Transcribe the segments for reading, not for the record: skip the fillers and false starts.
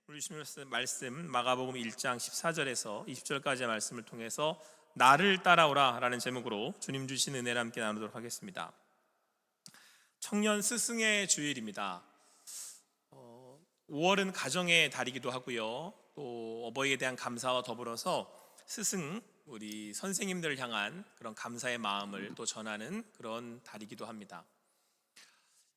우리 주신 말씀 마가복음 1장 14절에서 20절까지의 말씀을 통해서 나를 따라오라 라는 제목으로 주님 주신 은혜를 함께 나누도록 하겠습니다. 청년 스승의 주일입니다. 5월은 가정의 달이기도 하고요, 또 어버이에 대한 감사와 더불어서 스승, 우리 선생님들을 향한 그런 감사의 마음을 또 전하는 그런 달이기도 합니다.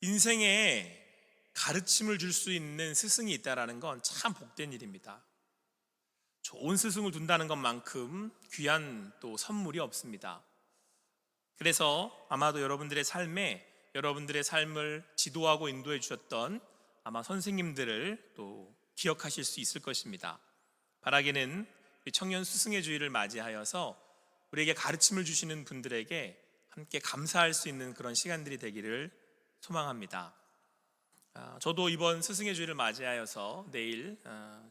인생에 가르침을 줄 수 있는 스승이 있다는 건 참 복된 일입니다. 좋은 스승을 둔다는 것만큼 귀한 또 선물이 없습니다. 그래서 아마도 여러분들의 삶을 지도하고 인도해 주셨던 아마 선생님들을 또 기억하실 수 있을 것입니다. 바라기는 청년 스승의 주일을 맞이하여서 우리에게 가르침을 주시는 분들에게 함께 감사할 수 있는 그런 시간들이 되기를 소망합니다. 저도 이번 스승의 주일을 맞이하여서 내일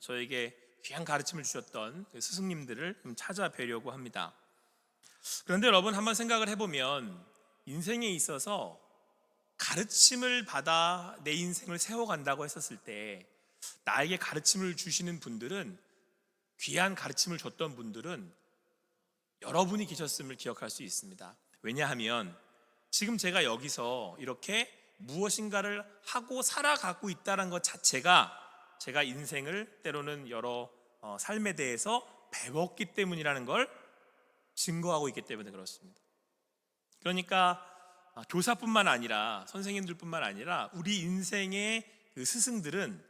저에게 귀한 가르침을 주셨던 그 스승님들을 좀 찾아뵈려고 합니다. 그런데 여러분, 한번 생각을 해보면 인생에 있어서 가르침을 받아 내 인생을 세워간다고 했었을 때 나에게 가르침을 주시는 분들은, 귀한 가르침을 줬던 분들은 여러분이 계셨음을 기억할 수 있습니다. 왜냐하면 지금 제가 여기서 이렇게 무엇인가를 하고 살아가고 있다는 것 자체가 제가 인생을 때로는 여러 삶에 대해서 배웠기 때문이라는 걸 증거하고 있기 때문에 그렇습니다. 그러니까 교사뿐만 아니라 선생님들뿐만 아니라 우리 인생의 그 스승들은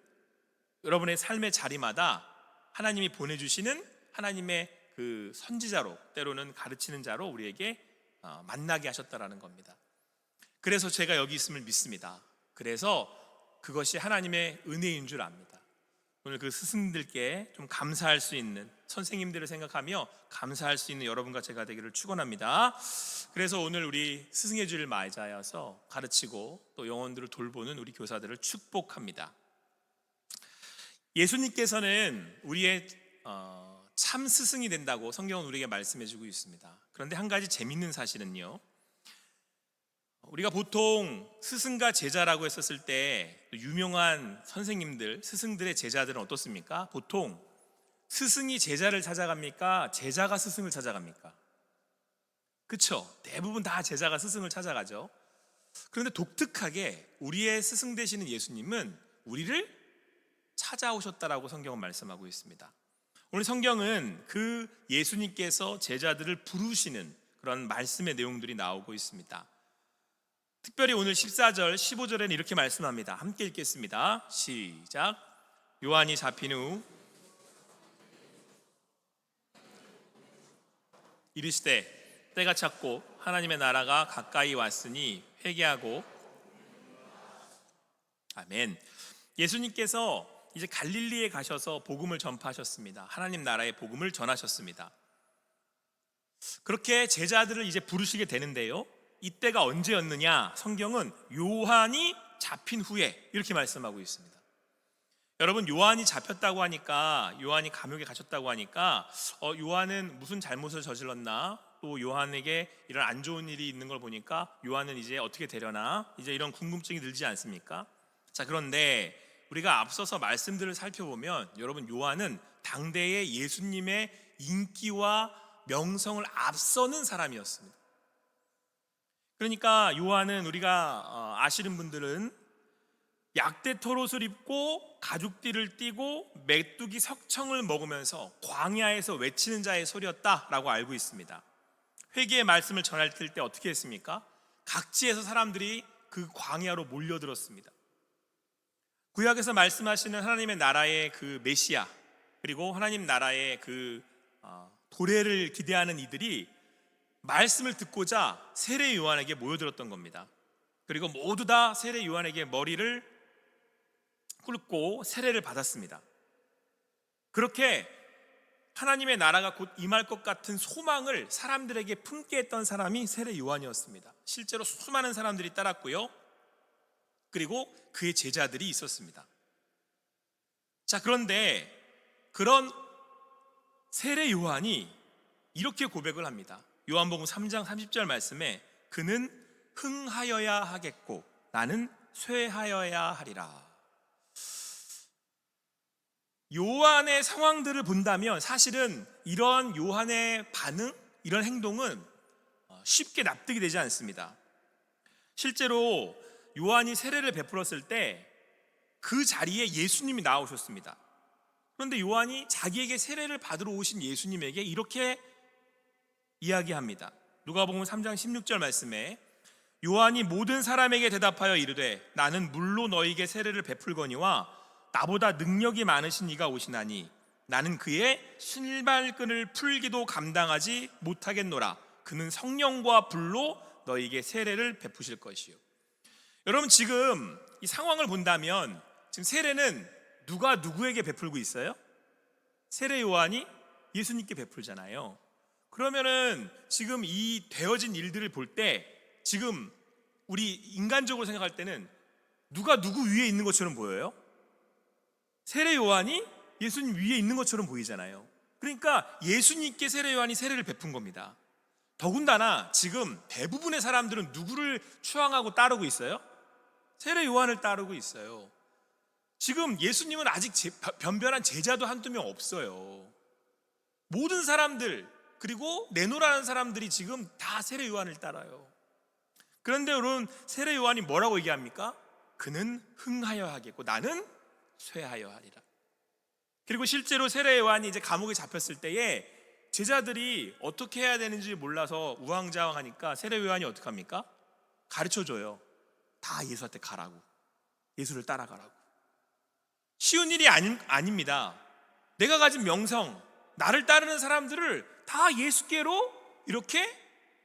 여러분의 삶의 자리마다 하나님이 보내주시는 하나님의 그 선지자로, 때로는 가르치는 자로 우리에게 만나게 하셨다라는 겁니다. 그래서 제가 여기 있음을 믿습니다. 그래서 그것이 하나님의 은혜인 줄 압니다. 오늘 그 스승들께 좀 감사할 수 있는, 선생님들을 생각하며 감사할 수 있는 여러분과 제가 되기를 축원합니다. 그래서 오늘 우리 스승의 주일을 맞이하여서 가르치고 또 영혼들을 돌보는 우리 교사들을 축복합니다. 예수님께서는 우리의 참 스승이 된다고 성경은 우리에게 말씀해주고 있습니다. 그런데 한 가지 재밌는 사실은요, 우리가 보통 스승과 제자라고 했었을 때 유명한 선생님들, 스승들의 제자들은 어떻습니까? 보통 스승이 제자를 찾아갑니까? 제자가 스승을 찾아갑니까? 그렇죠? 대부분 다 제자가 스승을 찾아가죠. 그런데 독특하게 우리의 스승 되시는 예수님은 우리를 찾아오셨다라고 성경은 말씀하고 있습니다. 오늘 성경은 그 예수님께서 제자들을 부르시는 그런 말씀의 내용들이 나오고 있습니다. 특별히 오늘 14절, 15절에는 이렇게 말씀합니다. 함께 읽겠습니다. 시작. 요한이 잡힌 후 이르시되 때가 찼고 하나님의 나라가 가까이 왔으니 회개하고. 아멘. 예수님께서 이제 갈릴리에 가셔서 복음을 전파하셨습니다. 하나님 나라의 복음을 전하셨습니다. 그렇게 제자들을 이제 부르시게 되는데요, 이때가 언제였느냐? 성경은 요한이 잡힌 후에 이렇게 말씀하고 있습니다. 여러분, 요한이 잡혔다고 하니까, 요한이 감옥에 갇혔다고 하니까 요한은 무슨 잘못을 저질렀나? 또 요한에게 이런 안 좋은 일이 있는 걸 보니까 요한은 이제 어떻게 되려나? 이제 이런 궁금증이 들지 않습니까? 자, 그런데 우리가 앞서서 말씀들을 살펴보면 여러분, 요한은 당대의 예수님의 인기와 명성을 앞서는 사람이었습니다. 그러니까 요한은, 우리가 아시는 분들은 약대 털옷을 입고 가죽띠를 띠고 메뚜기 석청을 먹으면서 광야에서 외치는 자의 소리였다라고 알고 있습니다. 회개의 말씀을 전할 때 어떻게 했습니까? 각지에서 사람들이 그 광야로 몰려들었습니다. 구약에서 말씀하시는 하나님의 나라의 그 메시아, 그리고 하나님 나라의 그 도래를 기대하는 이들이 말씀을 듣고자 세례 요한에게 모여들었던 겁니다. 그리고 모두 다 세례 요한에게 머리를 꿇고 세례를 받았습니다. 그렇게 하나님의 나라가 곧 임할 것 같은 소망을 사람들에게 품게 했던 사람이 세례 요한이었습니다. 실제로 수많은 사람들이 따랐고요, 그리고 그의 제자들이 있었습니다. 자, 그런데 그런 세례 요한이 이렇게 고백을 합니다. 요한복음 3장 30절 말씀에 그는 흥하여야 하겠고 나는 쇠하여야 하리라. 요한의 상황들을 본다면 사실은 이런 요한의 반응, 이런 행동은 쉽게 납득이 되지 않습니다. 실제로 요한이 세례를 베풀었을 때 그 자리에 예수님이 나오셨습니다. 그런데 요한이 자기에게 세례를 받으러 오신 예수님에게 이렇게 이야기합니다. 누가복음 3장 16절 말씀에 요한이 모든 사람에게 대답하여 이르되 나는 물로 너희에게 세례를 베풀거니와 나보다 능력이 많으신 이가 오시나니 나는 그의 신발끈을 풀기도 감당하지 못하겠노라. 그는 성령과 불로 너희에게 세례를 베푸실 것이요. 여러분, 지금 이 상황을 본다면 지금 세례는 누가 누구에게 베풀고 있어요? 세례 요한이 예수님께 베풀잖아요. 그러면은 지금 이 되어진 일들을 볼 때 지금 우리 인간적으로 생각할 때는 누가 누구 위에 있는 것처럼 보여요? 세례 요한이 예수님 위에 있는 것처럼 보이잖아요. 그러니까 예수님께 세례 요한이 세례를 베푼 겁니다. 더군다나 지금 대부분의 사람들은 누구를 추앙하고 따르고 있어요? 세례 요한을 따르고 있어요. 지금 예수님은 아직 변변한 제자도 한두 명 없어요. 모든 사람들, 그리고 내노라는 사람들이 지금 다 세례 요한을 따라요. 그런데 여러분, 세례 요한이 뭐라고 얘기합니까? 그는 흥하여 하겠고 나는 쇠하여 하리라. 그리고 실제로 세례 요한이 이제 감옥에 잡혔을 때에 제자들이 어떻게 해야 되는지 몰라서 우왕좌왕하니까 세례 요한이 어떻게 합니까? 가르쳐줘요. 다 예수한테 가라고, 예수를 따라가라고. 쉬운 일이 아닙니다. 내가 가진 명성, 나를 따르는 사람들을 다 예수께로 이렇게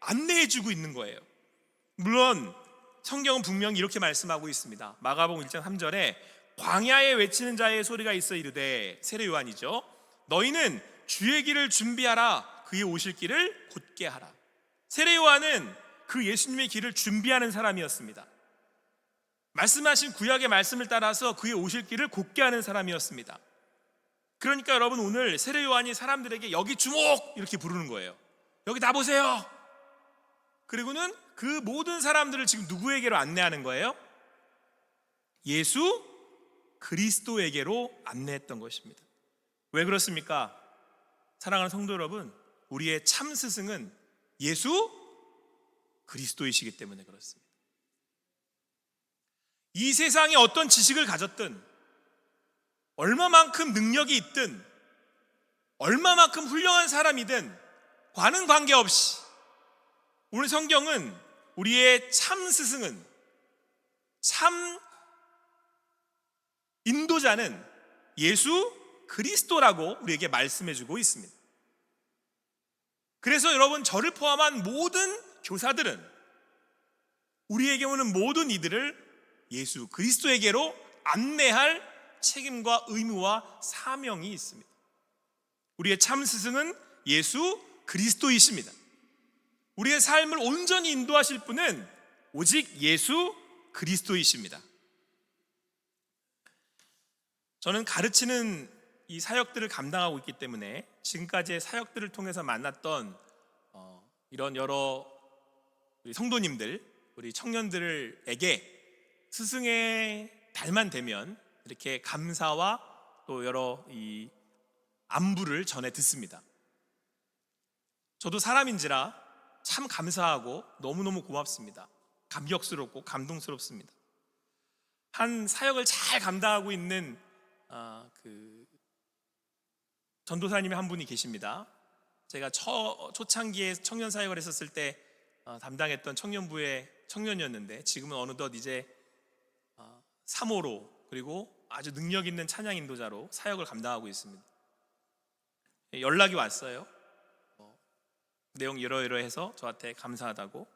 안내해주고 있는 거예요. 물론 성경은 분명히 이렇게 말씀하고 있습니다. 마가복음 1장 3절에 광야에 외치는 자의 소리가 있어 이르되, 세례 요한이죠, 너희는 주의 길을 준비하라, 그의 오실 길을 곧게 하라. 세례 요한은 그 예수님의 길을 준비하는 사람이었습니다. 말씀하신 구약의 말씀을 따라서 그의 오실 길을 곧게 하는 사람이었습니다. 그러니까 여러분, 오늘 세례 요한이 사람들에게 여기 주목 이렇게 부르는 거예요. 여기 다 보세요. 그리고는 그 모든 사람들을 지금 누구에게로 안내하는 거예요? 예수 그리스도에게로 안내했던 것입니다. 왜 그렇습니까? 사랑하는 성도 여러분, 우리의 참 스승은 예수 그리스도이시기 때문에 그렇습니다. 이 세상에 어떤 지식을 가졌든, 얼마만큼 능력이 있든, 얼마만큼 훌륭한 사람이든 과는 관계없이 오늘 성경은 우리의 참 스승은, 참 인도자는 예수 그리스도라고 우리에게 말씀해주고 있습니다. 그래서 여러분, 저를 포함한 모든 교사들은 우리에게 오는 모든 이들을 예수 그리스도에게로 안내할 책임과 의무와 사명이 있습니다. 우리의 참 스승은 예수 그리스도이십니다. 우리의 삶을 온전히 인도하실 분은 오직 예수 그리스도이십니다. 저는 가르치는 이 사역들을 감당하고 있기 때문에 지금까지의 사역들을 통해서 만났던 이런 여러 우리 성도님들, 우리 청년들에게 스승의 달만 되면 이렇게 감사와 또 여러 이 안부를 전해 듣습니다. 저도 사람인지라 참 감사하고 너무너무 고맙습니다. 감격스럽고 감동스럽습니다. 한 사역을 잘 감당하고 있는 그 전도사님이 한 분이 계십니다. 제가 초창기에 청년 사역을 했었을 때 담당했던 청년부의 청년이었는데 지금은 어느덧 이제 3호로, 그리고 아주 능력 있는 찬양 인도자로 사역을 감당하고 있습니다. 연락이 왔어요. 내용 이러이러해서 저한테 감사하다고.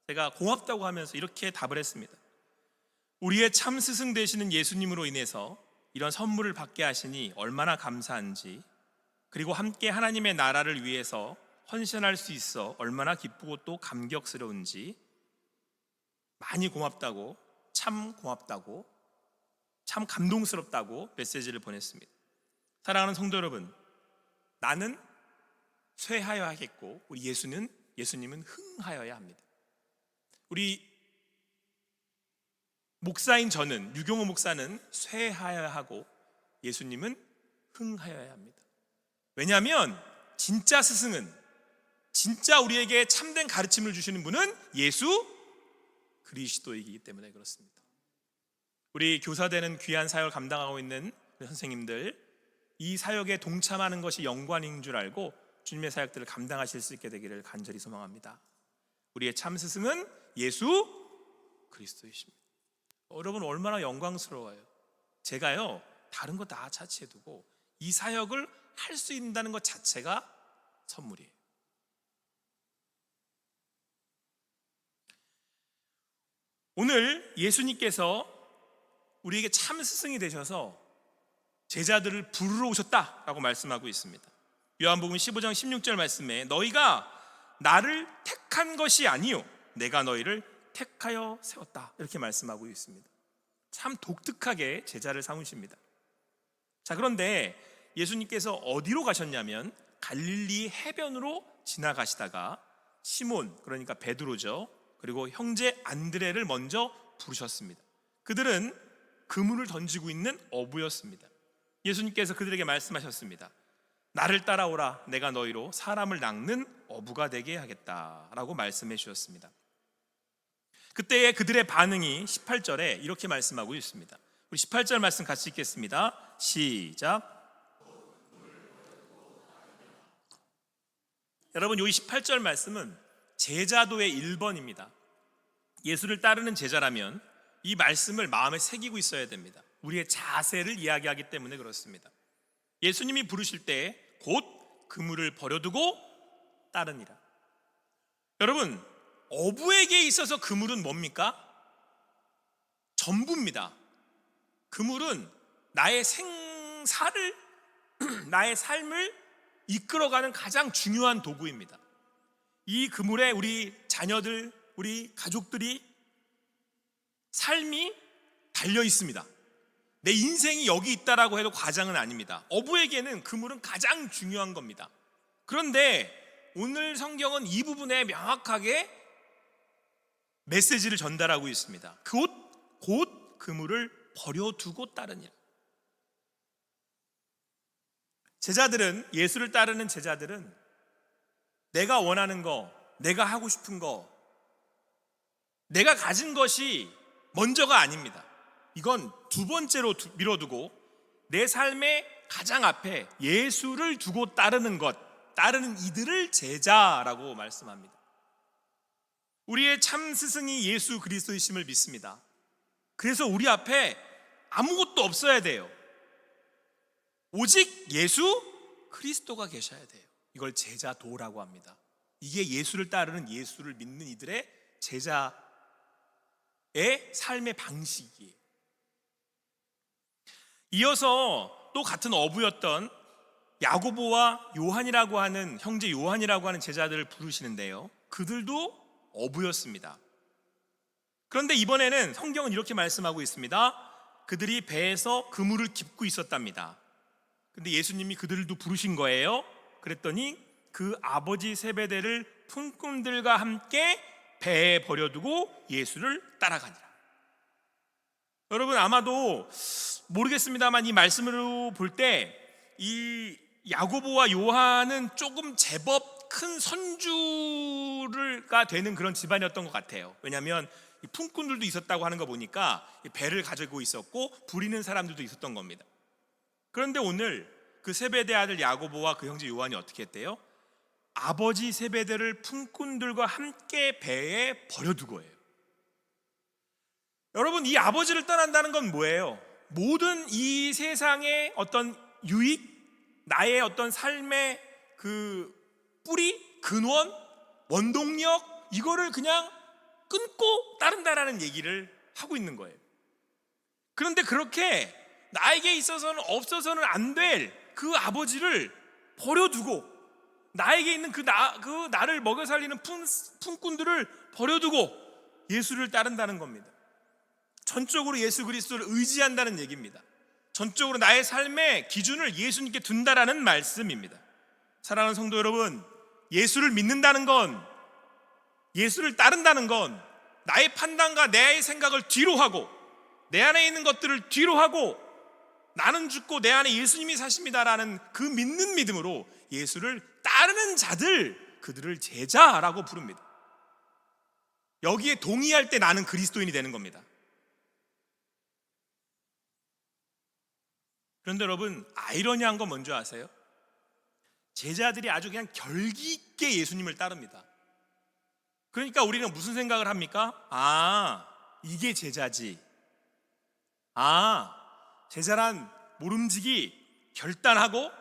제가 고맙다고 하면서 이렇게 답을 했습니다. 우리의 참 스승 되시는 예수님으로 인해서 이런 선물을 받게 하시니 얼마나 감사한지, 그리고 함께 하나님의 나라를 위해서 헌신할 수 있어 얼마나 기쁘고 또 감격스러운지 많이 고맙다고, 참 고맙다고, 참 감동스럽다고 메시지를 보냈습니다. 사랑하는 성도 여러분, 나는 쇠하여 하겠고 우리 예수님은 흥하여야 합니다. 우리 목사인 저는, 유경호 목사는 쇠하여야 하고 예수님은 흥하여야 합니다. 왜냐하면 진짜 스승은, 진짜 우리에게 참된 가르침을 주시는 분은 예수 그리스도이기 때문에 그렇습니다. 우리 교사되는 귀한 사역을 감당하고 있는 선생님들, 이 사역에 동참하는 것이 영광인 줄 알고 주님의 사역들을 감당하실 수 있게 되기를 간절히 소망합니다. 우리의 참 스승은 예수 그리스도이십니다. 여러분, 얼마나 영광스러워요. 제가요, 다른 거 다 자체해 두고 이 사역을 할 수 있다는 것 자체가 선물이에요. 오늘 예수님께서 우리에게 참 스승이 되셔서 제자들을 부르러 오셨다라고 말씀하고 있습니다. 요한복음 15장 16절 말씀에 너희가 나를 택한 것이 아니요 내가 너희를 택하여 세웠다, 이렇게 말씀하고 있습니다. 참 독특하게 제자를 삼으십니다. 자, 그런데 예수님께서 어디로 가셨냐면 갈릴리 해변으로 지나가시다가 시몬, 그러니까 베드로죠, 그리고 형제 안드레를 먼저 부르셨습니다. 그들은 그물을 던지고 있는 어부였습니다. 예수님께서 그들에게 말씀하셨습니다. 나를 따라오라, 내가 너희로 사람을 낚는 어부가 되게 하겠다라고 말씀해 주셨습니다. 그때의 그들의 반응이 18절에 이렇게 말씀하고 있습니다. 우리 18절 말씀 같이 읽겠습니다. 시작. 여러분, 이 18절 말씀은 제자도의 1번입니다. 예수를 따르는 제자라면 이 말씀을 마음에 새기고 있어야 됩니다. 우리의 자세를 이야기하기 때문에 그렇습니다. 예수님이 부르실 때 곧 그물을 버려두고 따르니라. 여러분, 어부에게 있어서 그물은 뭡니까? 전부입니다. 그물은 나의 생사를 나의 삶을 이끌어가는 가장 중요한 도구입니다. 이 그물에 우리 자녀들, 우리 가족들이 삶이 달려 있습니다. 내 인생이 여기 있다라고 해도 과장은 아닙니다. 어부에게는 그물은 가장 중요한 겁니다. 그런데 오늘 성경은 이 부분에 명확하게 메시지를 전달하고 있습니다. 곧 그물을 버려두고 따르니라. 제자들은, 예수를 따르는 제자들은 내가 원하는 거, 내가 하고 싶은 거, 내가 가진 것이 먼저가 아닙니다. 이건 두 번째로 밀어두고 내 삶의 가장 앞에 예수를 두고 따르는 것, 따르는 이들을 제자라고 말씀합니다. 우리의 참 스승이 예수 그리스도이심을 믿습니다. 그래서 우리 앞에 아무것도 없어야 돼요. 오직 예수 그리스도가 계셔야 돼요. 이걸 제자도라고 합니다. 이게 예수를 따르는, 예수를 믿는 이들의 제자의 삶의 방식이에요. 이어서 또 같은 어부였던 야고보와 요한이라고 하는, 형제 요한이라고 하는 제자들을 부르시는데요, 그들도 어부였습니다. 그런데 이번에는 성경은 이렇게 말씀하고 있습니다. 그들이 배에서 그물을 깁고 있었답니다. 근데 예수님이 그들도 부르신 거예요. 그랬더니 그 아버지 세베대를 품꾼들과 함께 배에 버려두고 예수를 따라가니라. 여러분, 아마도 모르겠습니다만 이 말씀으로 볼 때 이 야고보와 요한은 조금 제법 큰 선주가 되는 그런 집안이었던 것 같아요. 왜냐하면 품꾼들도 있었다고 하는 거 보니까 배를 가지고 있었고 부리는 사람들도 있었던 겁니다. 그런데 오늘 그 세베대 아들 야고보와 그 형제 요한이 어떻게 했대요? 아버지 세베대를 품꾼들과 함께 배에 버려두고 해요. 여러분, 이 아버지를 떠난다는 건 뭐예요? 모든 이 세상의 어떤 유익, 나의 어떤 삶의 그 뿌리, 근원, 원동력, 이거를 그냥 끊고 따른다라는 얘기를 하고 있는 거예요. 그런데 그렇게 나에게 있어서는 없어서는 안 될 그 아버지를 버려두고, 나에게 있는 나를 먹여 살리는 품꾼들을 버려두고 예수를 따른다는 겁니다. 전적으로 예수 그리스도를 의지한다는 얘기입니다. 전적으로 나의 삶의 기준을 예수님께 둔다라는 말씀입니다. 사랑하는 성도 여러분, 예수를 믿는다는 건, 예수를 따른다는 건 나의 판단과 내 생각을 뒤로 하고, 내 안에 있는 것들을 뒤로 하고 나는 죽고 내 안에 예수님이 사십니다라는 그 믿는 믿음으로 예수를 따르는 자들, 그들을 제자라고 부릅니다. 여기에 동의할 때 나는 그리스도인이 되는 겁니다. 그런데 여러분, 아이러니한 건 뭔지 아세요? 제자들이 아주 그냥 결기 있게 예수님을 따릅니다. 그러니까 우리는 무슨 생각을 합니까? 이게 제자지. 제자란 모름지기 결단하고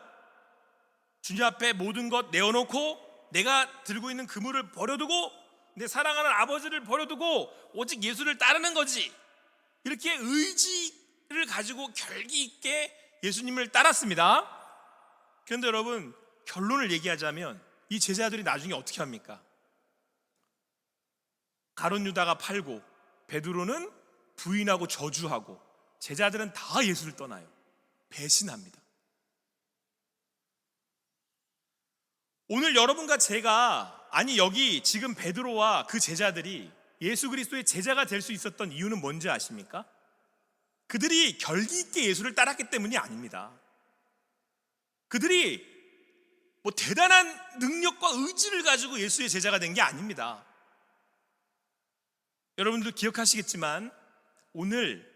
주님 앞에 모든 것 내어놓고 내가 들고 있는 그물을 버려두고 내 사랑하는 아버지를 버려두고 오직 예수를 따르는 거지. 이렇게 의지를 가지고 결기 있게 예수님을 따랐습니다. 그런데 여러분, 결론을 얘기하자면 이 제자들이 나중에 어떻게 합니까? 가룟 유다가 팔고 베드로는 부인하고 저주하고 제자들은 다 예수를 떠나요. 배신합니다. 오늘 여러분과 제가, 여기 지금 베드로와 그 제자들이 예수 그리스도의 제자가 될 수 있었던 이유는 뭔지 아십니까? 그들이 결기 있게 예수를 따랐기 때문이 아닙니다. 그들이 대단한 능력과 의지를 가지고 예수의 제자가 된 게 아닙니다. 여러분들 기억하시겠지만 오늘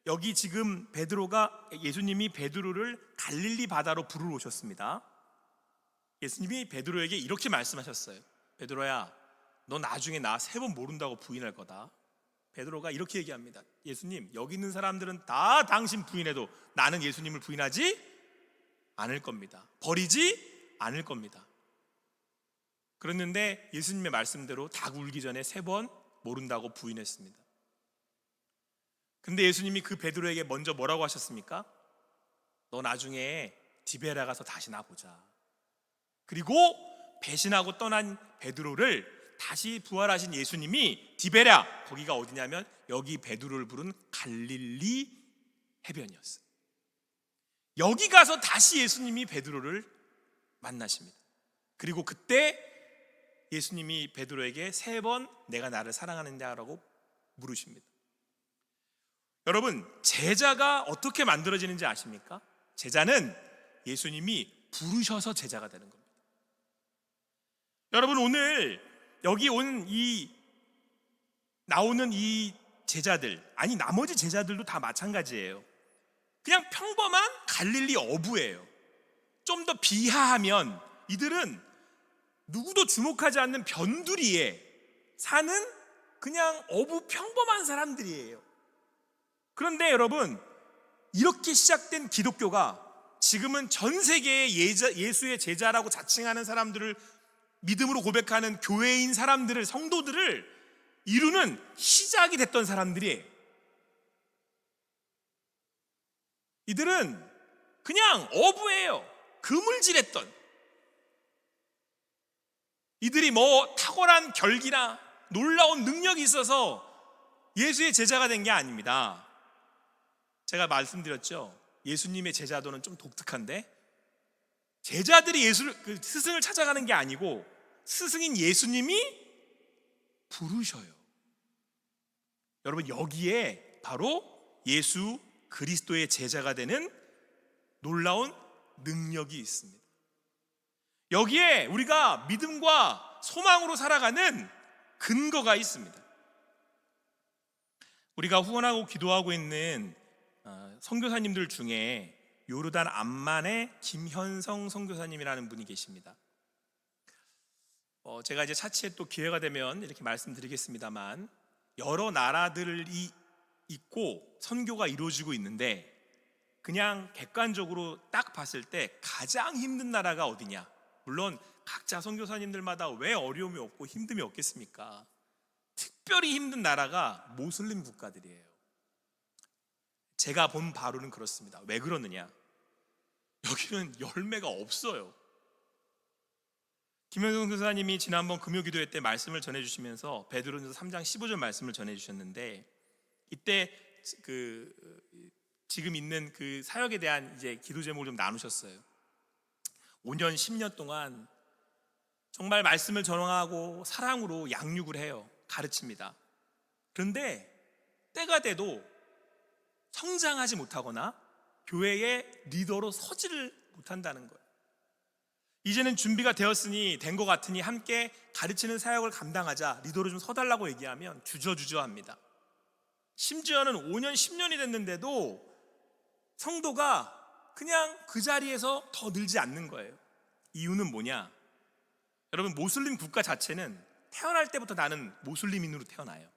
여기 지금 예수님이 베드로를 갈릴리 바다로 부르러 오셨습니다. 예수님이 베드로에게 이렇게 말씀하셨어요. 베드로야, 너 나중에 나 3번 모른다고 부인할 거다. 베드로가 이렇게 얘기합니다. 예수님, 여기 있는 사람들은 다 당신 부인해도 나는 예수님을 부인하지 않을 겁니다. 버리지 않을 겁니다. 그랬는데 예수님의 말씀대로 닭 울기 전에 3번 모른다고 부인했습니다. 근데 예수님이 그 베드로에게 먼저 뭐라고 하셨습니까? 너 나중에 디베라 가서 다시 나보자. 그리고 배신하고 떠난 베드로를 다시 부활하신 예수님이 디베랴, 거기가 어디냐면 여기 베드로를 부른 갈릴리 해변이었어요. 여기 가서 다시 예수님이 베드로를 만나십니다. 그리고 그때 예수님이 베드로에게 3번 내가 나를 사랑하느냐라고 물으십니다. 여러분, 제자가 어떻게 만들어지는지 아십니까? 제자는 예수님이 부르셔서 제자가 되는 겁니다. 여러분, 오늘 여기 나오는 이 제자들, 나머지 제자들도 다 마찬가지예요. 그냥 평범한 갈릴리 어부예요. 좀 더 비하하면 이들은 누구도 주목하지 않는 변두리에 사는 그냥 어부 평범한 사람들이에요. 그런데 여러분, 이렇게 시작된 기독교가 지금은 전 세계의 예수의 제자라고 자칭하는 사람들을 믿음으로 고백하는 교회인 사람들을, 성도들을 이루는 시작이 됐던 사람들이에요. 이들은 그냥 어부예요. 그물질했던. 이들이 탁월한 결기나 놀라운 능력이 있어서 예수의 제자가 된 게 아닙니다. 제가 말씀드렸죠. 예수님의 제자도는 좀 독특한데, 제자들이 스승을 찾아가는 게 아니고 스승인 예수님이 부르셔요. 여러분, 여기에 바로 예수 그리스도의 제자가 되는 놀라운 능력이 있습니다. 여기에 우리가 믿음과 소망으로 살아가는 근거가 있습니다. 우리가 후원하고 기도하고 있는 선교사님들 중에 요르단 암만의 김현성 선교사님이라는 분이 계십니다. 제가 이제 차치에 또 기회가 되면 이렇게 말씀드리겠습니다만, 여러 나라들이 있고 선교가 이루어지고 있는데 그냥 객관적으로 딱 봤을 때 가장 힘든 나라가 어디냐? 물론 각자 선교사님들마다 왜 어려움이 없고 힘듦이 없겠습니까? 특별히 힘든 나라가 모슬림 국가들이에요. 제가 본 바로는 그렇습니다. 왜 그러느냐? 여기는 열매가 없어요. 김현성 교사님이 지난번 금요기도회 때 말씀을 전해주시면서 베드로전서 3장 15절 말씀을 전해주셨는데, 이때 지금 있는 그 사역에 대한 이제 기도 제목을 좀 나누셨어요. 5년 10년 동안 정말 말씀을 전하고 사랑으로 양육을 해요. 가르칩니다. 그런데 때가 돼도 성장하지 못하거나 교회의 리더로 서지를 못한다는 거예요. 이제는 준비가 되었으니 된 것 같으니 함께 가르치는 사역을 감당하자, 리더로 좀 서달라고 얘기하면 주저주저합니다. 심지어는 5년 10년이 됐는데도 성도가 그냥 그 자리에서 더 늘지 않는 거예요. 이유는 뭐냐? 여러분, 모슬림 국가 자체는 태어날 때부터 나는 모슬림인으로 태어나요.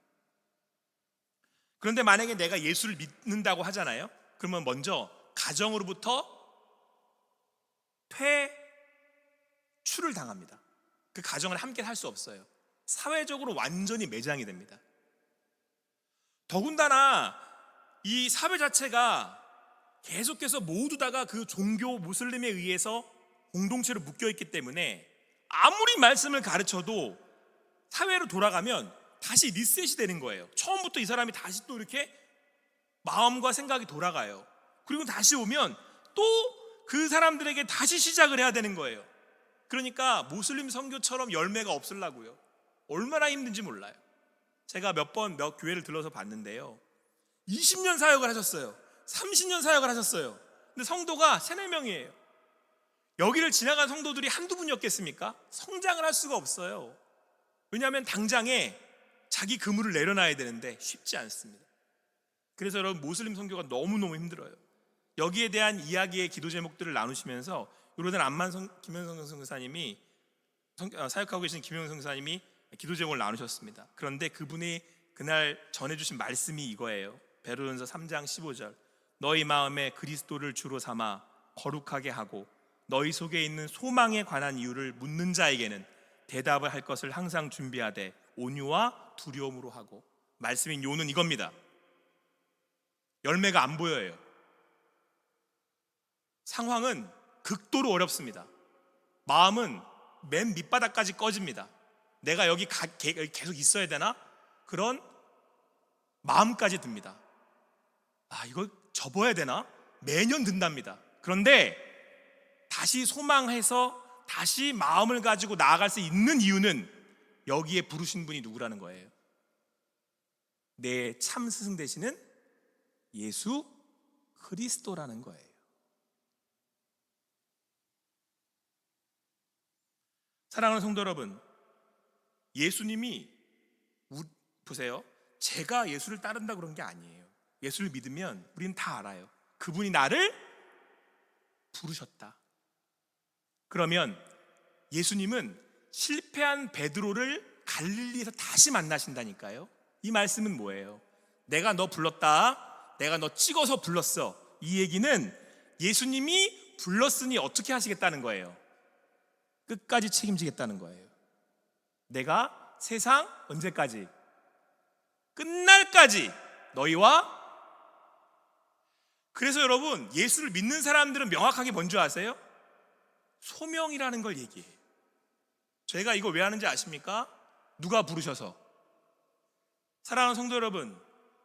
그런데 만약에 내가 예수를 믿는다고 하잖아요. 그러면 먼저 가정으로부터 퇴출을 당합니다. 그 가정을 함께 살 수 없어요. 사회적으로 완전히 매장이 됩니다. 더군다나 이 사회 자체가 계속해서 모두 다가 그 종교 모슬림에 의해서 공동체로 묶여있기 때문에 아무리 말씀을 가르쳐도 사회로 돌아가면 다시 리셋이 되는 거예요. 처음부터 이 사람이 다시 또 이렇게 마음과 생각이 돌아가요. 그리고 다시 오면 또 그 사람들에게 다시 시작을 해야 되는 거예요. 그러니까 모슬림 선교처럼 열매가 없으려고요. 얼마나 힘든지 몰라요. 제가 몇 교회를 들러서 봤는데요, 20년 사역을 하셨어요. 30년 사역을 하셨어요. 근데 성도가 3-4명이에요. 여기를 지나간 성도들이 한두 분이었겠습니까? 성장을 할 수가 없어요. 왜냐하면 당장에 자기 그물을 내려놔야 되는데 쉽지 않습니다. 그래서 여러분, 모슬림 선교가 너무너무 힘들어요. 여기에 대한 이야기의 기도 제목들을 나누시면서 요르단 암만 김영성 선교사님이 사역하고 계신 김영성 선교사님이 기도 제목을 나누셨습니다. 그런데 그분이 그날 전해주신 말씀이 이거예요. 베드로전서 3장 15절, 너희 마음에 그리스도를 주로 삼아 거룩하게 하고 너희 속에 있는 소망에 관한 이유를 묻는 자에게는 대답을 할 것을 항상 준비하되 온유와 두려움으로 하고. 말씀인 요는 이겁니다. 열매가 안 보여요. 상황은 극도로 어렵습니다. 마음은 맨 밑바닥까지 꺼집니다. 내가 여기 계속 있어야 되나? 그런 마음까지 듭니다. 이거 접어야 되나? 매년 든답니다. 그런데 다시 소망해서 다시 마음을 가지고 나아갈 수 있는 이유는 여기에 부르신 분이 누구라는 거예요. 내 참 스승 되시는 예수 그리스도라는 거예요. 사랑하는 성도 여러분, 예수님이 보세요. 제가 예수를 따른다 그런 게 아니에요. 예수를 믿으면 우리는 다 알아요. 그분이 나를 부르셨다. 그러면 예수님은 실패한 베드로를 갈릴리에서 다시 만나신다니까요. 이 말씀은 뭐예요? 내가 너 불렀다, 내가 너 찍어서 불렀어. 이 얘기는 예수님이 불렀으니 어떻게 하시겠다는 거예요? 끝까지 책임지겠다는 거예요. 내가 세상 언제까지? 끝날까지 너희와. 그래서 여러분, 예수를 믿는 사람들은 명확하게 뭔지 아세요? 소명이라는 걸 얘기해요. 제가 이거 왜 하는지 아십니까? 누가 부르셔서. 사랑하는 성도 여러분,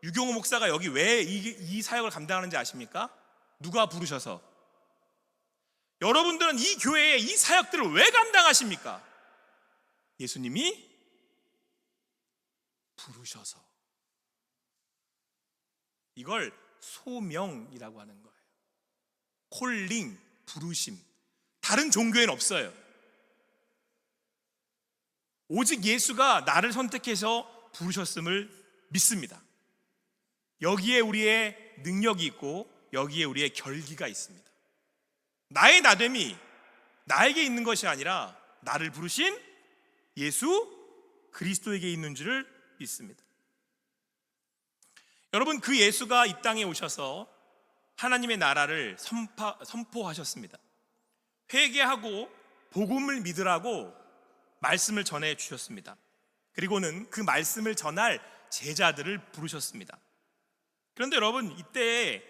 유경호 목사가 여기 왜 이 사역을 감당하는지 아십니까? 누가 부르셔서. 여러분들은 이 교회에 이 사역들을 왜 감당하십니까? 예수님이 부르셔서. 이걸 소명이라고 하는 거예요. 콜링, 부르심. 다른 종교에는 없어요. 오직 예수가 나를 선택해서 부르셨음을 믿습니다. 여기에 우리의 능력이 있고 여기에 우리의 결기가 있습니다. 나의 나됨이 나에게 있는 것이 아니라 나를 부르신 예수 그리스도에게 있는 줄을 믿습니다. 여러분, 그 예수가 이 땅에 오셔서 하나님의 나라를 선포하셨습니다. 회개하고 복음을 믿으라고 말씀을 전해 주셨습니다. 그리고는 그 말씀을 전할 제자들을 부르셨습니다. 그런데 여러분, 이때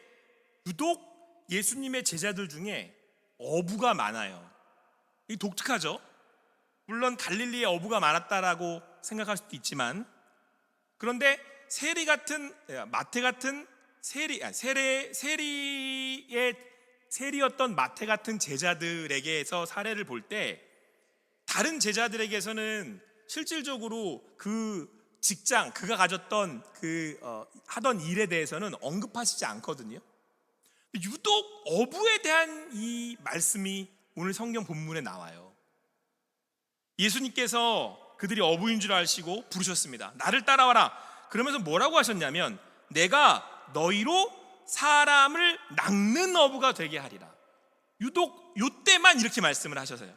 유독 예수님의 제자들 중에 어부가 많아요. 이 독특하죠? 물론 갈릴리에 어부가 많았다라고 생각할 수도 있지만, 그런데 마태 같은 세리였던 마태 같은 제자들에게서 사례를 볼 때 다른 제자들에게서는 실질적으로 그 직장, 그가 가졌던 하던 일에 대해서는 언급하시지 않거든요. 유독 어부에 대한 이 말씀이 오늘 성경 본문에 나와요. 예수님께서 그들이 어부인 줄 아시고 부르셨습니다. 나를 따라와라. 그러면서 뭐라고 하셨냐면 내가 너희로 사람을 낚는 어부가 되게 하리라. 유독 요때만 이렇게 말씀을 하셔서요.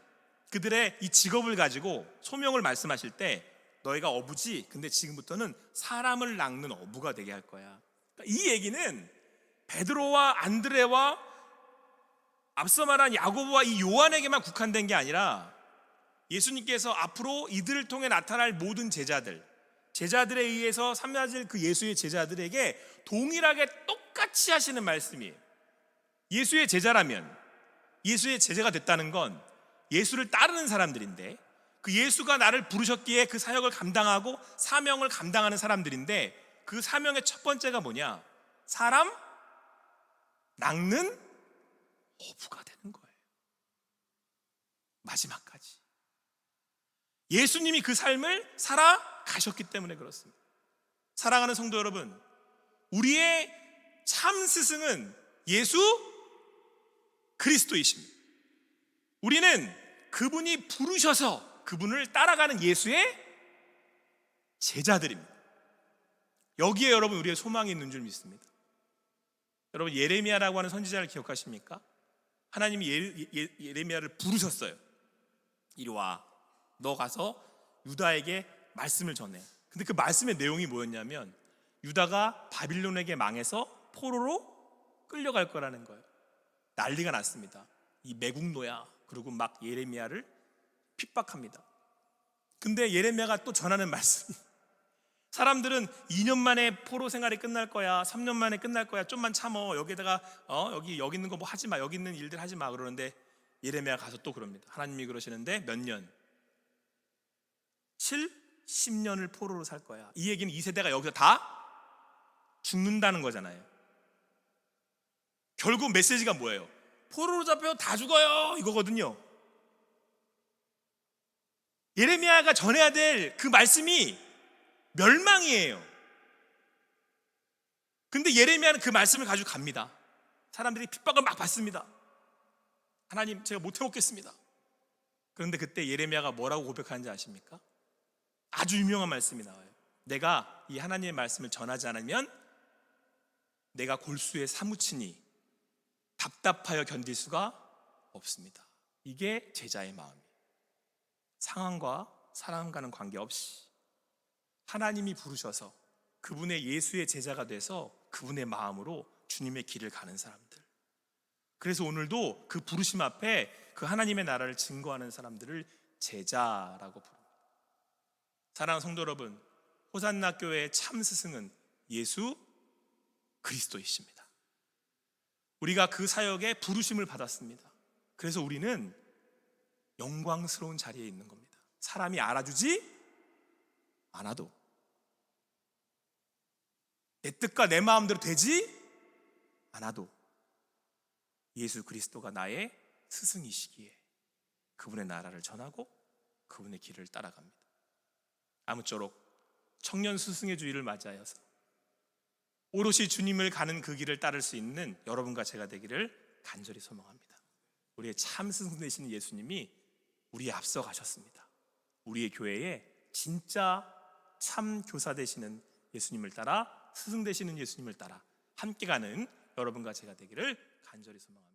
그들의 이 직업을 가지고 소명을 말씀하실 때 너희가 어부지, 근데 지금부터는 사람을 낚는 어부가 되게 할 거야. 그러니까 이 얘기는 베드로와 안드레와 앞서 말한 야고보와 이 요한에게만 국한된 게 아니라 예수님께서 앞으로 이들을 통해 나타날 모든 제자들에 의해서 삼라질 그 예수의 제자들에게 동일하게 똑같이 하시는 말씀이에요. 예수의 제자라면, 예수의 제자가 됐다는 건 예수를 따르는 사람들인데, 그 예수가 나를 부르셨기에 그 사역을 감당하고 사명을 감당하는 사람들인데, 그 사명의 첫 번째가 뭐냐? 사람 낚는 어부가 되는 거예요. 마지막까지 예수님이 그 삶을 살아가셨기 때문에 그렇습니다. 사랑하는 성도 여러분, 우리의 참 스승은 예수 그리스도이십니다. 우리는 그분이 부르셔서 그분을 따라가는 예수의 제자들입니다. 여기에 여러분 우리의 소망이 있는 줄 믿습니다. 여러분, 예레미야라고 하는 선지자를 기억하십니까? 하나님이 예레미야를 부르셨어요. 이리 와, 너 가서 유다에게 말씀을 전해. 근데 그 말씀의 내용이 뭐였냐면 유다가 바빌론에게 망해서 포로로 끌려갈 거라는 거예요. 난리가 났습니다. 이 매국노야. 그리고 막 예레미야를 핍박합니다. 근데 예레미야가 또 전하는 말씀이, 사람들은 2년 만에 포로 생활이 끝날 거야, 3년 만에 끝날 거야, 좀만 참어, 여기다가 여기 있는 거 뭐 하지 마, 여기 있는 일들 하지 마. 그러는데 예레미야 가서 또 그럽니다. 하나님이 그러시는데 몇 년? 10년을 포로로 살 거야. 이 얘기는 이 세대가 여기서 다 죽는다는 거잖아요. 결국 메시지가 뭐예요? 포로로 잡혀 다 죽어요, 이거거든요. 예레미야가 전해야 될 그 말씀이 멸망이에요. 근데 예레미야는 그 말씀을 가지고 갑니다. 사람들이 핍박을 막 받습니다. 하나님, 제가 못 해먹겠습니다. 그런데 그때 예레미야가 뭐라고 고백하는지 아십니까? 아주 유명한 말씀이 나와요. 내가 이 하나님의 말씀을 전하지 않으면 내가 골수에 사무치니 답답하여 견딜 수가 없습니다. 이게 제자의 마음이에요. 상황과 사람과는 관계없이 하나님이 부르셔서 그분의 예수의 제자가 돼서 그분의 마음으로 주님의 길을 가는 사람들. 그래서 오늘도 그 부르심 앞에 그 하나님의 나라를 증거하는 사람들을 제자라고 부릅니다. 사랑하는 성도 여러분, 호산나 교회의 참 스승은 예수 그리스도이십니다. 우리가 그 사역에 부르심을 받았습니다. 그래서 우리는 영광스러운 자리에 있는 겁니다. 사람이 알아주지 않아도, 내 뜻과 내 마음대로 되지 않아도 예수 그리스도가 나의 스승이시기에 그분의 나라를 전하고 그분의 길을 따라갑니다. 아무쪼록 청년 스승의 주일을 맞이하여서 오롯이 주님을 가는 그 길을 따를 수 있는 여러분과 제가 되기를 간절히 소망합니다. 우리의 참 스승 되시는 예수님이 우리에 앞서 가셨습니다. 우리의 교회에 진짜 참 교사 되시는 예수님을 따라, 스승 되시는 예수님을 따라 함께 가는 여러분과 제가 되기를 간절히 소망합니다.